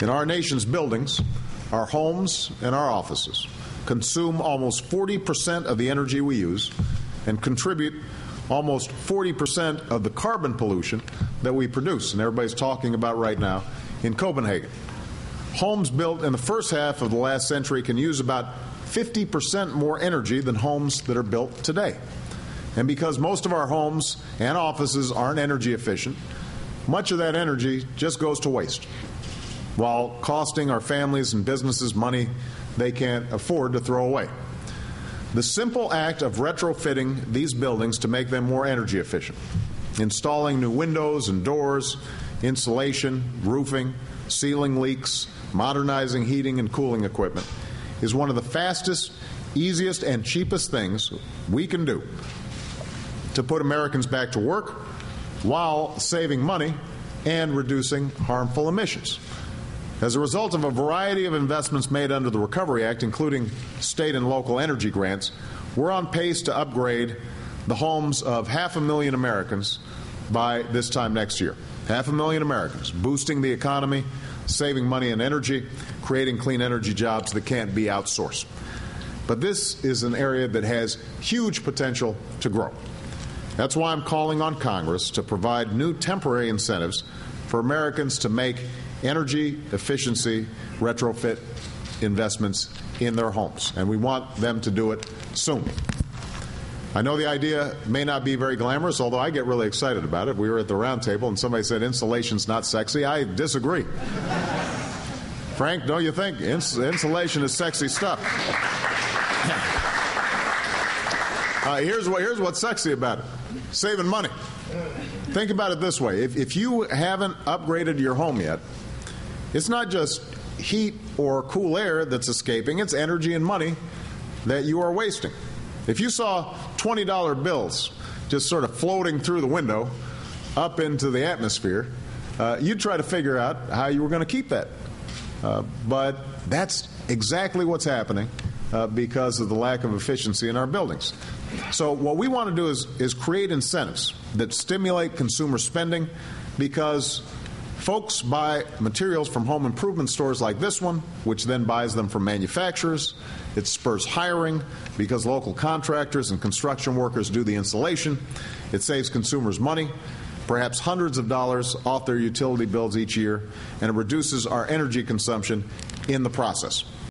In our nation's buildings, our homes and our offices consume almost 40% of the energy we use and contribute almost 40% of the carbon pollution that we produce, and everybody's talking about right now in Copenhagen. Homes built in the first half of the last century can use about 50% more energy than homes that are built today. And because most of our homes and offices aren't energy efficient, much of that energy just goes to waste, while costing our families and businesses money they can't afford to throw away. The simple act of retrofitting these buildings to make them more energy efficient, installing new windows and doors, insulation, roofing, sealing leaks, modernizing heating and cooling equipment, is one of the fastest, easiest, and cheapest things we can do to put Americans back to work while saving money and reducing harmful emissions. As a result of a variety of investments made under the Recovery Act, including state and local energy grants, we're on pace to upgrade the homes of 500,000 Americans by this time next year. 500,000 Americans, boosting the economy, saving money and energy, creating clean energy jobs that can't be outsourced. But this is an area that has huge potential to grow. That's why I'm calling on Congress to provide new temporary incentives for Americans to make energy efficiency retrofit investments in their homes, and we want them to do it soon. I know the idea may not be very glamorous, although I get really excited about it. We were at the round table and somebody said insulation's not sexy. I disagree. Frank, don't you think insulation is sexy stuff? Here's what's sexy about it: saving money. Think about it this way. If you haven't upgraded your home yet, it's not just heat or cool air that's escaping, it's energy and money that you are wasting. If you saw $20 bills just sort of floating through the window up into the atmosphere, you'd try to figure out how you were going to keep that. But that's exactly what's happening because of the lack of efficiency in our buildings. So what we want to do is create incentives that stimulate consumer spending, because folks buy materials from home improvement stores like this one, which then buys them from manufacturers. It spurs hiring because local contractors and construction workers do the installation. It saves consumers money, perhaps hundreds of dollars off their utility bills each year, and it reduces our energy consumption in the process.